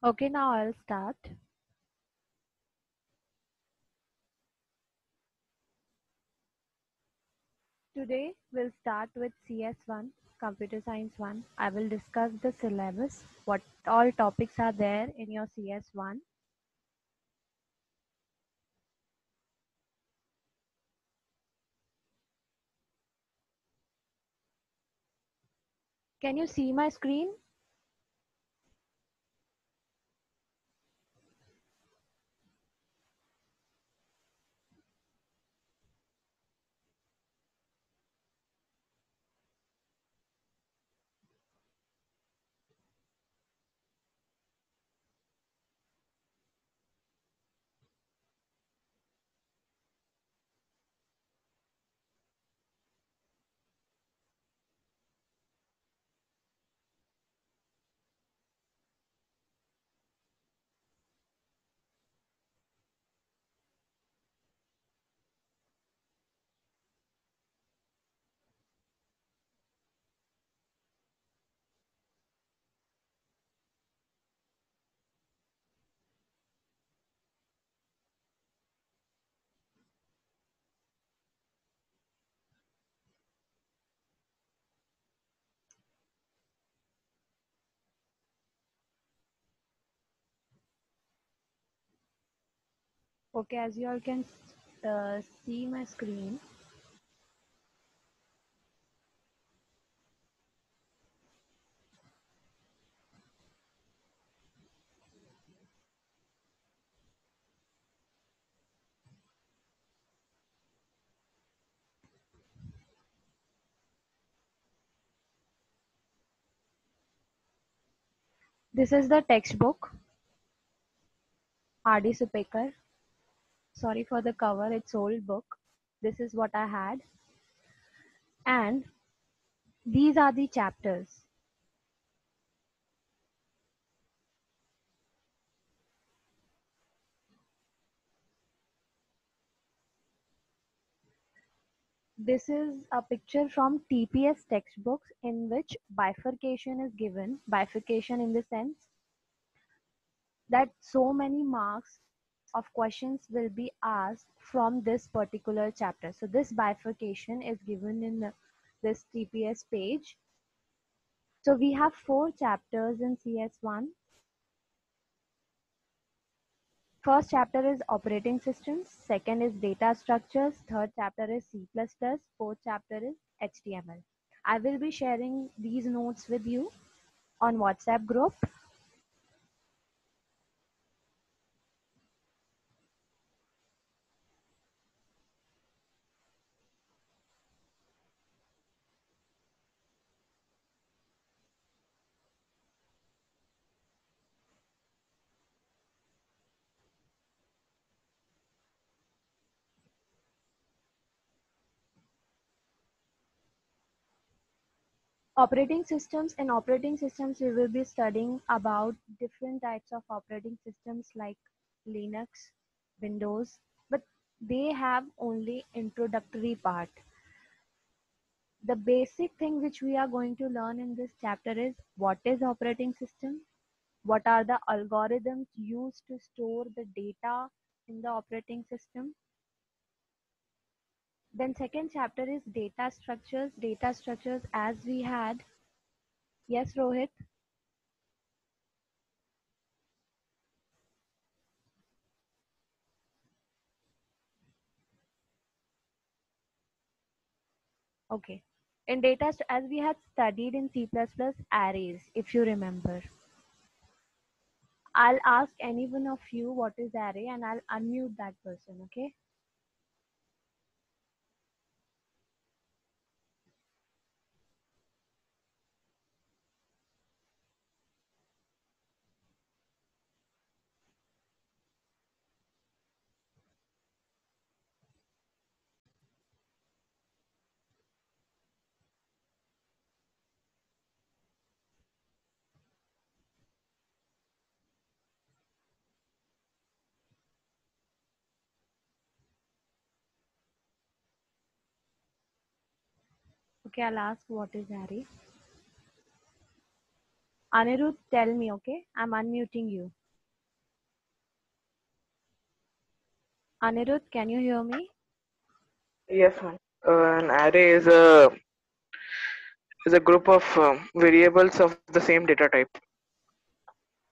Okay, now I'll start. Today we'll start with CS1, Computer Science 1. I will discuss the syllabus, what all topics are there in your CS1. Can you see my screen? Okay, as you all can see my screen. This is the textbook, R.D. Supekar. Sorry for the cover, it's old book. This is what I had. And these are the chapters. This is a picture from TPS textbooks in which bifurcation is given. Bifurcation in the sense that so many marks of questions will be asked from this particular chapter. So this bifurcation is given in this TPS page. So we have 4 chapters in CS1. First chapter is operating systems, second is data structures, third chapter is C++, fourth chapter is HTML. I will be sharing these notes with you on WhatsApp group. Operating systems. In operating systems, we will be studying about different types of operating systems like Linux, Windows, but they have only introductory part. The basic thing which we are going to learn in this chapter is what is operating system, what are the algorithms used to store the data in the operating system. Then second chapter is data structures. Data structures as we had. Yes, Rohit. Okay. In data, as we had studied in C++, arrays, if you remember. I'll ask any one of you what is array and I'll unmute that person, okay? Okay, I'll ask what is array. Anirudh, tell me, okay? I'm unmuting you. Anirudh, can you hear me? Yes, ma'am. An array is a group of variables of the same data type.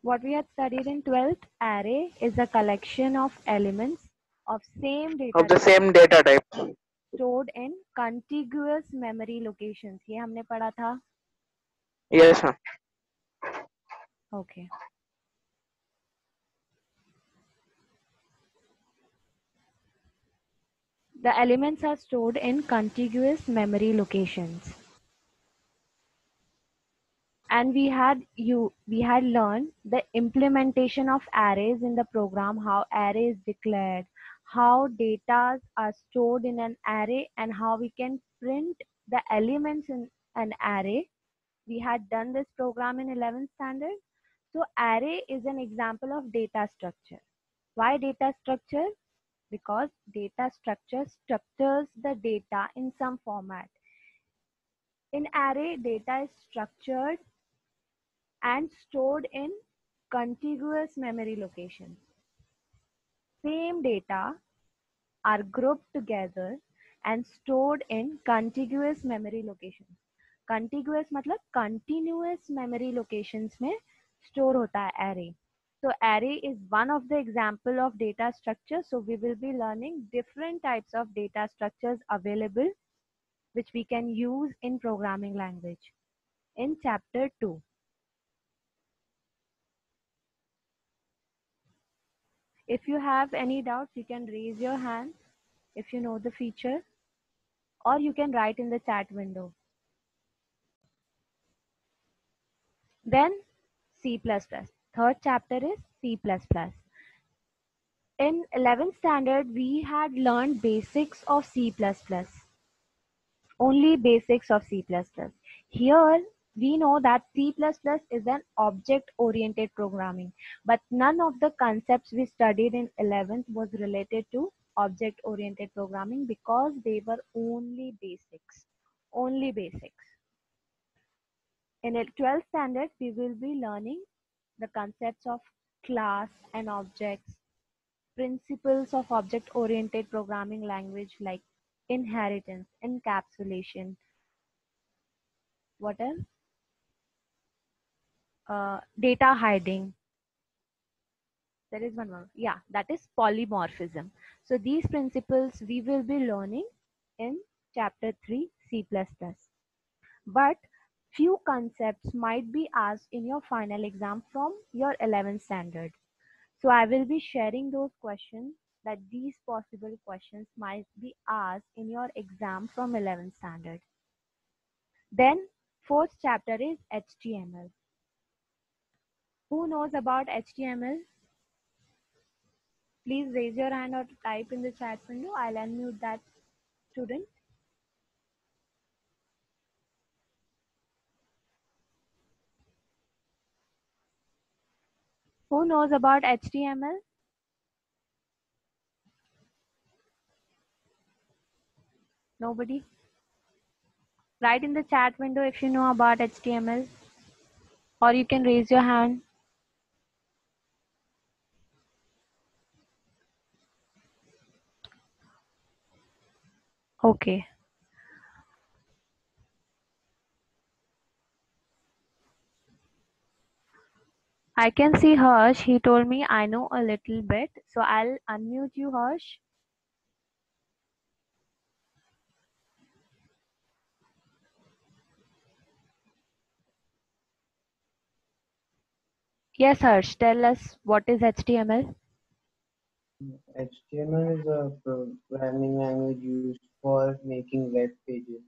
What we had studied in 12th, array is a collection of elements of same Of data the type same data type. stored in contiguous memory locations. ये हमने पढ़ा था. Yes, ma'am. Okay. The elements are stored in contiguous memory locations. And we had learned the implementation of arrays in the program, how array is declared, how data are stored in an array, and how we can print the elements in an array. We had done this program in 11th standard. So array is an example of data structure. Why data structure? Because data structure structures the data in some format. In array, data is structured and stored in contiguous memory locations. Same data are grouped together and stored in contiguous memory locations. Contiguous मतलब continuous memory locations में store होता है array. So array is one of the example of data structure. So we will be learning different types of data structures available which we can use in programming language in chapter 2. If you have any doubts, you can raise your hand if you know the feature, or you can write in the chat window. Then C++. Third chapter is C++. In 11th standard, we had learned basics of C++. Only basics of C++. Here, we know that C++ is an object-oriented programming, but none of the concepts we studied in 11th was related to object-oriented programming because they were only basics. Only basics. In 12th standard, we will be learning the concepts of class and objects, principles of object-oriented programming language like inheritance, encapsulation, what else? Data hiding. There is one more. Yeah, that is polymorphism. So these principles we will be learning in chapter 3 C++. But few concepts might be asked in your final exam from your 11th standard. So I will be sharing those questions that these possible questions might be asked in your exam from 11th standard. Then fourth chapter is HTML. Who knows about HTML? Please raise your hand or type in the chat window. I'll unmute that student. Who knows about HTML? Nobody? Write in the chat window if you know about HTML, or you can raise your hand. Okay. I can see Harsh. He told me I know a little bit. So I'll unmute you, Harsh. Yes, Harsh. Tell us what is HTML? HTML is a programming language used for making web pages.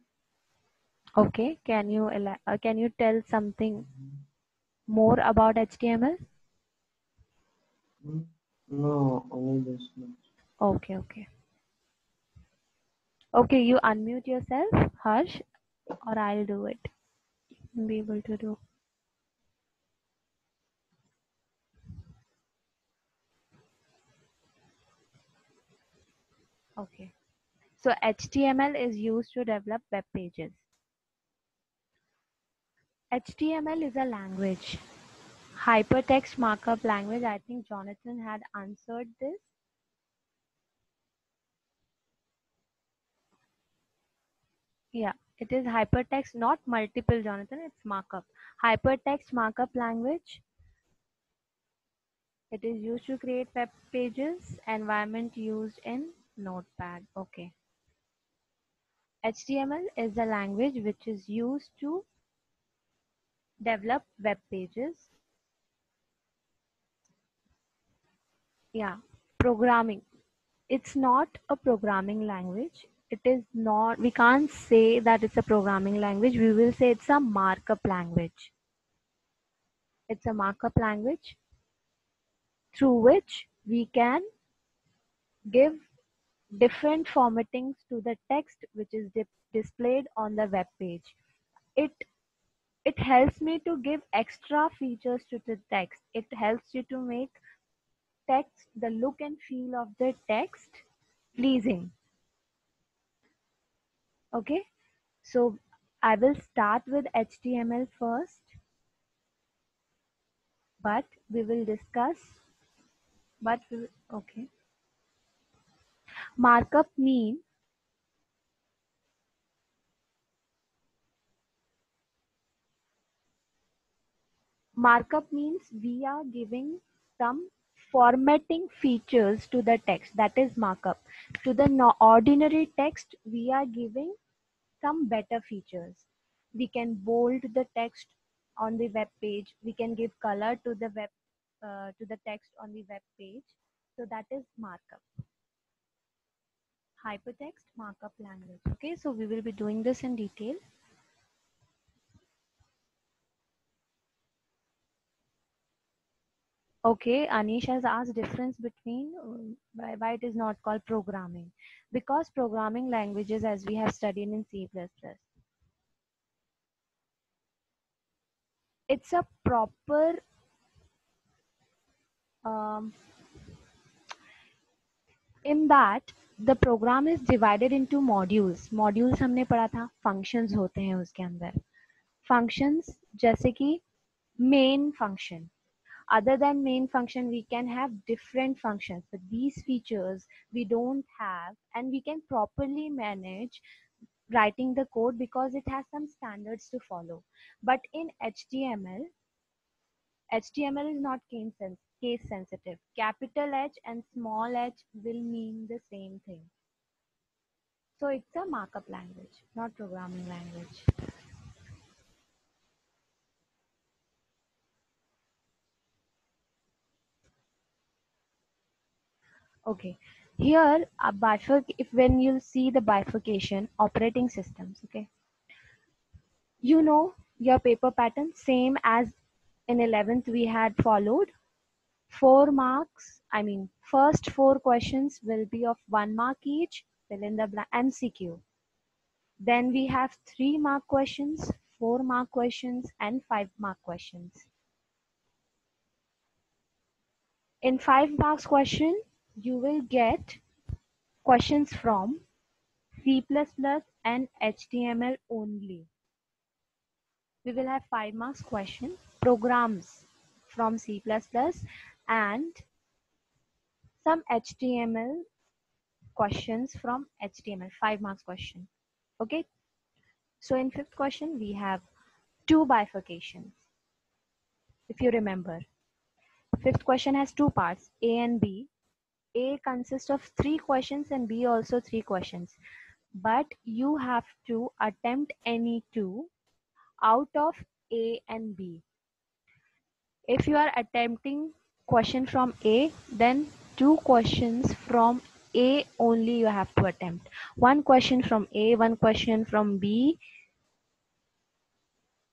Okay. Can you tell something more about HTML? No, only this much. Okay. Okay. Okay. You unmute yourself, Harsh, or I'll do it. You'll be able to do. Okay. So HTML is used to develop web pages. HTML is a language. Hypertext markup language. I think Jonathan had answered this. Yeah, it is hypertext, not multiple, Jonathan. It's markup. Hypertext markup language. It is used to create web pages. Environment used in Notepad. Okay. HTML is a language which is used to develop web pages. Yeah, programming. It's not a programming language. It is not, we can't say that it's a programming language. We will say it's a markup language. It's a markup language through which we can give different formattings to the text which is displayed on the web page. It helps me to give extra features to the text. It helps you to make text, the look and feel of the text pleasing. Okay, so I will start with HTML first, but we will discuss, okay. Markup means we are giving some formatting features to the text. That is markup. To the ordinary text, we are giving some better features. We can bold the text on the web page. We can give color to the to the text on the web page. So that is markup. Hypertext markup language. Okay, so we will be doing this in detail. Okay, Anish has asked difference between why it is not called programming. Because programming languages, as we have studied in C++, it's a proper in that the program is divided into modules. Modules हमने पढ़ा था, functions होते हैं उसके अंदर. Functions जैसे कि main function. Other than main function, we can have different functions, but these features we don't have, and we can properly manage writing the code because it has some standards to follow. But in HTML is not case sensitive. Capital H and small h will mean the same thing. So it's a markup language, not programming language. Okay, here when you see the bifurcation, operating systems, okay, you know your paper pattern, same as in 11th we had followed. 4 marks, I mean first 4 questions will be of 1 mark each, fill in the blank, MCQ. Then we have 3 mark questions, 4 mark questions, and 5 mark questions. In 5 marks question, you will get questions from C++ and HTML only. We will have 5 marks question, programs from C++ and some HTML questions from HTML, 5 marks question. Okay. So in 5th question, we have 2 bifurcations. If you remember, 5th question has 2 parts, A and B. A consists of 3 questions and B also 3 questions. But you have to attempt any 2 out of A and B. If you are attempting question from A, then 2 questions from A only you have to attempt. 1 question from A, 1 question from B.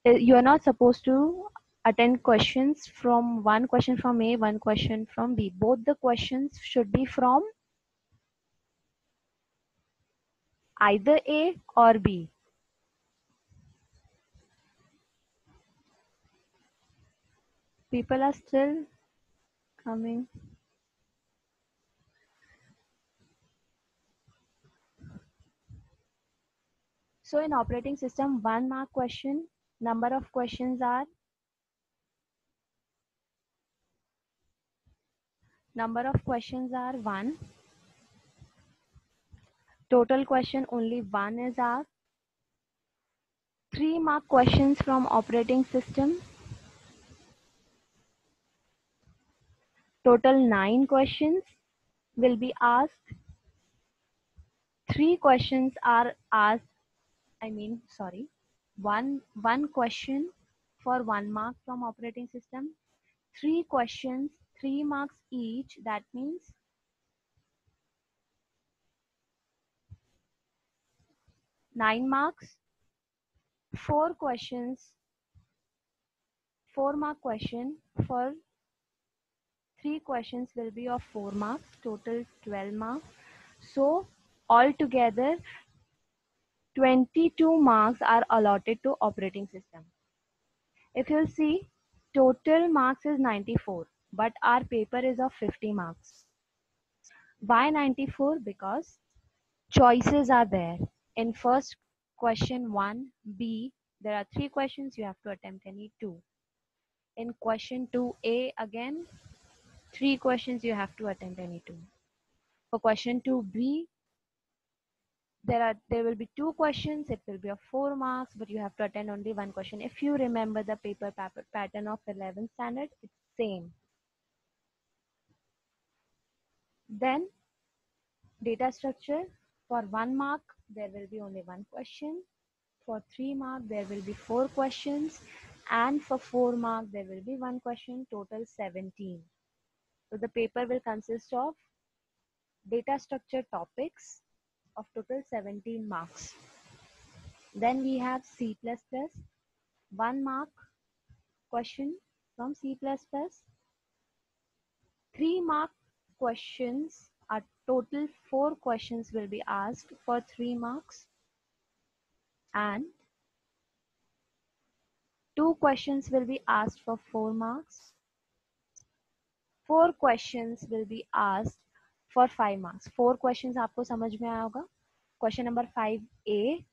You are not supposed to attend questions from 1 question from A, 1 question from B. Both the questions should be from either A or B. People are still coming. So in operating system, 1 mark question Number of questions are one. Total question only one is asked. 3-mark questions from operating system. Total 9 questions will be asked. 3 questions are asked. One question for 1 mark from operating system. 3 questions, 3 marks each. That means 9 marks. 4 questions, 4-mark question for 3 questions will be of 4 marks, total 12 marks. So altogether 22 marks are allotted to operating system. If you'll see, total marks is 94, but our paper is of 50 marks. Why 94? Because choices are there. In first question 1B, there are 3 questions, you have to attempt any 2. In question 2A, again 3 questions, you have to attempt any 2. For question 2B, there will be 2 questions, it will be of 4 marks, but you have to attend only 1 question. If you remember the paper pattern of 11th standard, it's same. Then data structure, for 1 mark there will be only 1 question, for 3 mark there will be 4 questions, and for 4 mark there will be 1 question, total 17. So the paper will consist of data structure topics of total 17 marks. Then we have C++, 1 mark question from C++. 3 mark questions are total 4 questions will be asked for 3 marks, and 2 questions will be asked for 4 marks. 4 questions will be asked for 5 marks. 4 questions आपको समझ में आया होगा. Question number 5A.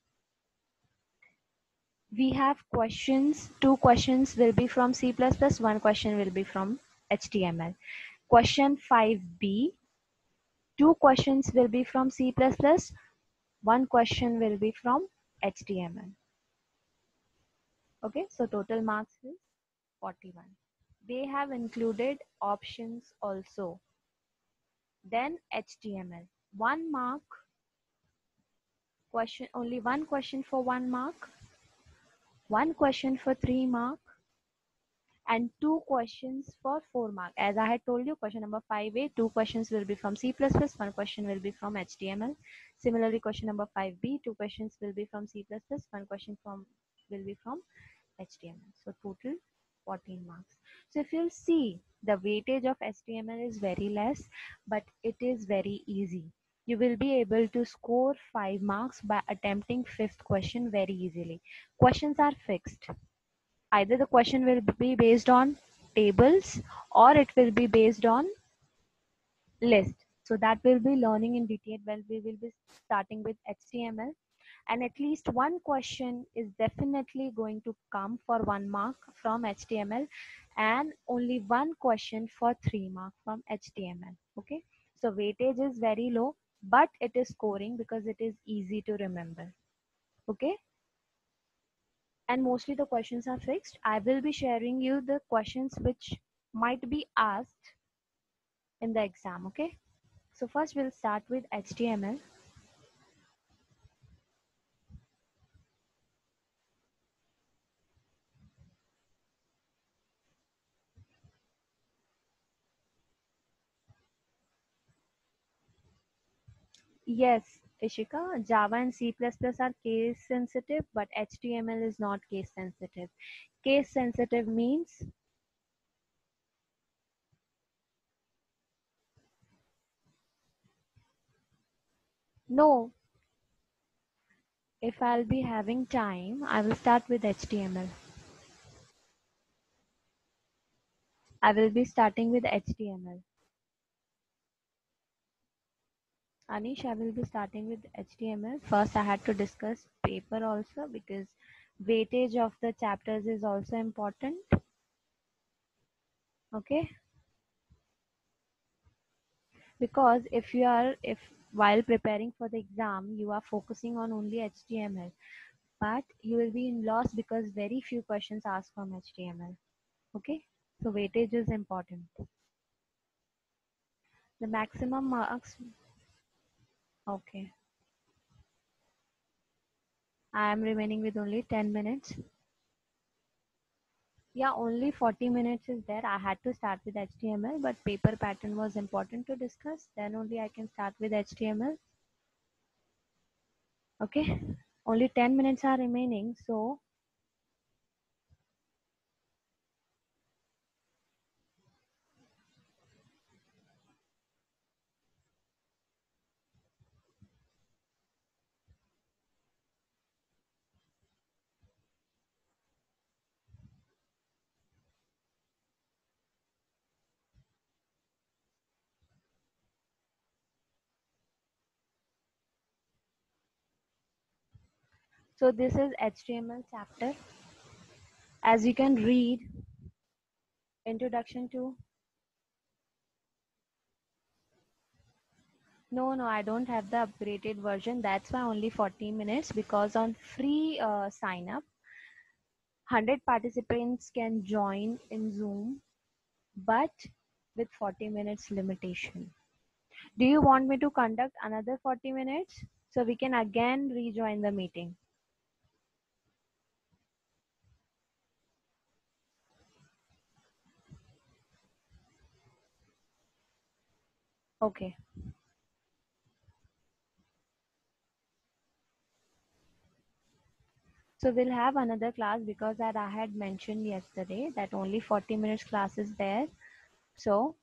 We have questions. 2 questions will be from C++. 1 question will be from HTML. Question 5B. 2 questions will be from C++. 1 question will be from HTML. Okay, so total marks is 41. They have included options also. Then HTML. 1 mark question, only 1 question for 1 mark, 1 question for 3 mark, and 2 questions for 4 mark. As I had told you, question number 5A, 2 questions will be from C++, 1 question will be from HTML. Similarly, question number 5B, 2 questions will be from C++, 1 question will be from HTML. So total 14 marks. So if you'll see, the weightage of HTML is very less, but it is very easy. You will be able to score 5 marks by attempting 5th question very easily. Questions are fixed. Either the question will be based on tables or it will be based on list. So that we'll be learning in detail when we will be starting with HTML. And at least 1 question is definitely going to come for 1 mark from HTML, and only 1 question for 3 marks from HTML. Okay, so weightage is very low, but it is scoring because it is easy to remember. Okay, and mostly the questions are fixed. I will be sharing you the questions which might be asked in the exam. Okay, so first we'll start with HTML. Yes, Ishika, Java and C++ are case sensitive, but HTML is not case sensitive. Case sensitive means no. If I'll be having time, I will start with HTML. I will be starting with HTML. Anish, I will be starting with HTML. First, I had to discuss paper also because Weightage of the chapters is also important. Okay, because if while preparing for the exam you are focusing on only HTML, but you will be in loss because very few questions asked from HTML. Okay, so weightage is important. The maximum marks. Okay, I am remaining with only 10 minutes. Yeah, only 40 minutes is there. I had to start with HTML, but paper pattern was important to discuss. Then only I can start with HTML. Okay, only 10 minutes are remaining. So this is HTML chapter. As you can read, introduction to. No, I don't have the upgraded version. That's why only 40 minutes, because on free sign up, 100 participants can join in Zoom, but with 40 minutes limitation. Do you want me to conduct another 40 minutes so we can again rejoin the meeting? Okay. So we'll have another class, because that I had mentioned yesterday that only 40 minutes class is there. So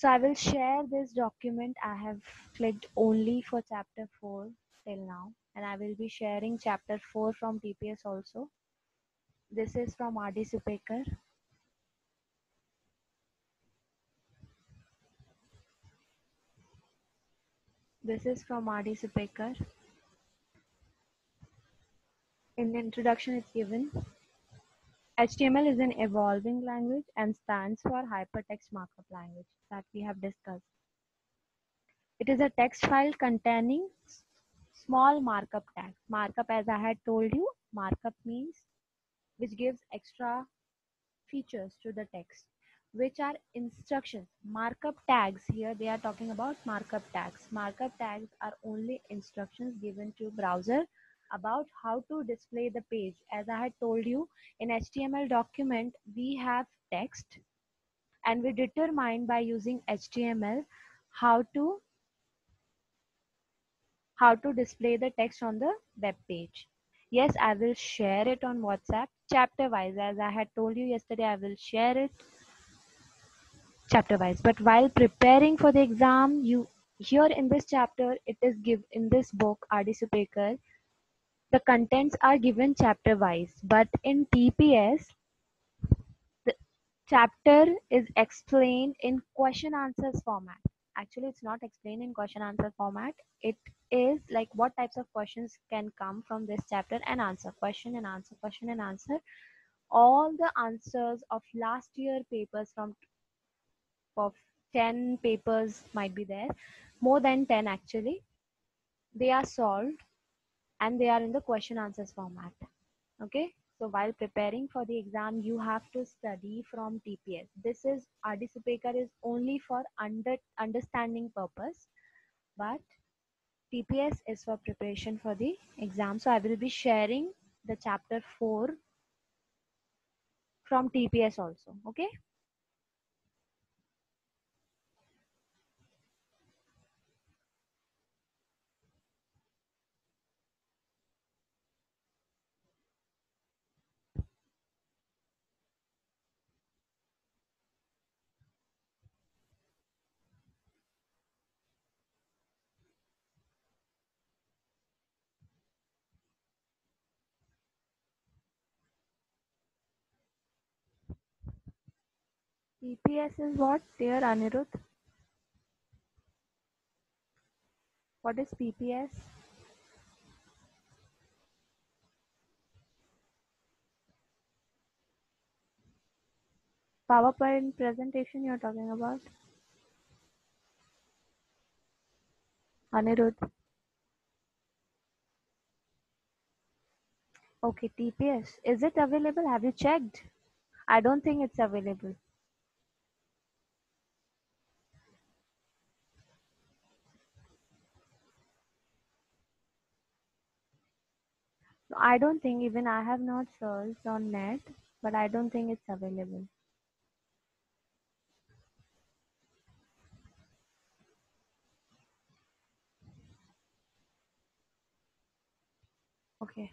I will share this document. I have clicked only for chapter 4 till now, and I will be sharing chapter 4 from TPS also. This is from RD Supekar. This is from RD Supekar. In the introduction, it's given HTML is an evolving language and stands for Hypertext Markup Language that we have discussed. It is a text file containing small markup tags. Markup, as I had told you, markup means which gives extra features to the text, which are instructions. Markup tags, here they are talking about markup tags. Markup tags are only instructions given to browser about how to display the page. As I had told you, in HTML document we have text, and we determine by using HTML how to display the text on the web page. Yes, I will share it on WhatsApp chapter wise. As I had told you yesterday, I will share it chapter wise. But while preparing for the exam, you here in this chapter, it is give in this book, RD Supekar, the contents are given chapter wise. But in TPS, the chapter is explained in question answers format. Actually, it's not explained in question answer format. It is like what types of questions can come from this chapter and answer, question and answer, question and answer. All the answers of last year papers from of 10 papers might be there, more than 10 actually. They are solved and they are in the question answers format. Okay, so while preparing for the exam, you have to study from TPS. This is RD Supekar is only for understanding purpose, but TPS is for preparation for the exam. So I will be sharing the chapter 4 from TPS also. Okay. TPS is what, dear Anirudh? What is PPS? PowerPoint presentation you're talking about? Anirudh. Okay, TPS. Is it available? Have you checked? I don't think it's available. I don't think, even I have not searched on net, but I don't think it's available. Okay.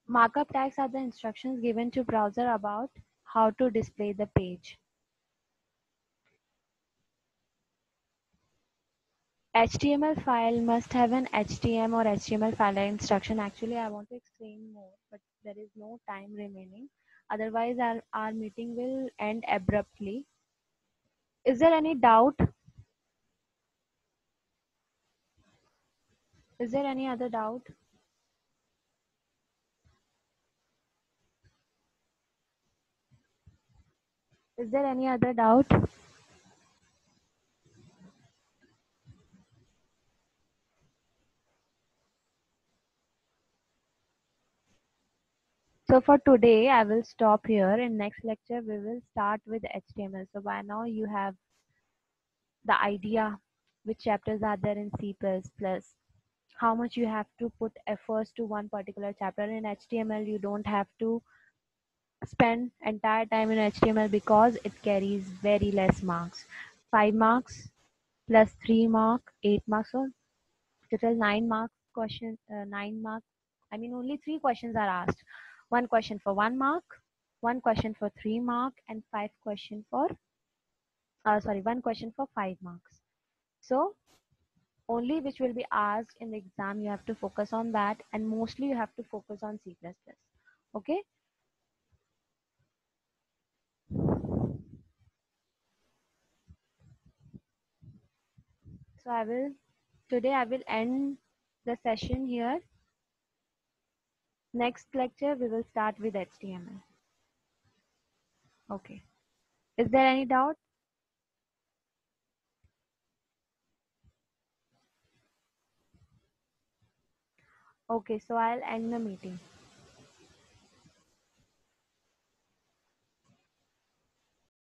Markup tags are the instructions given to browser about how to display the page. HTML file must have an HTML or HTML file instruction. Actually, I want to explain more, but there is no time remaining. Otherwise, our meeting will end abruptly. Is there any doubt? Is there any other doubt? Is there any other doubt? So for today, I will stop here. In next lecture, we will start with HTML. So by now you have the idea which chapters are there in C++, how much you have to put efforts to one particular chapter. In HTML, you don't have to spend entire time in HTML because it carries very less marks. 5 marks plus 3 mark, 8 marks, or total 9 mark question, 9 mark. I mean, only 3 questions are asked. One question for 1 mark, one question for 3 mark, and 5 question for, one question for 5 marks. So only which will be asked in the exam, you have to focus on that, and mostly you have to focus on C++. Okay. So today I will end the session here. Next lecture we will start with HTML. Okay. Is there any doubt? Okay, so I'll end the meeting.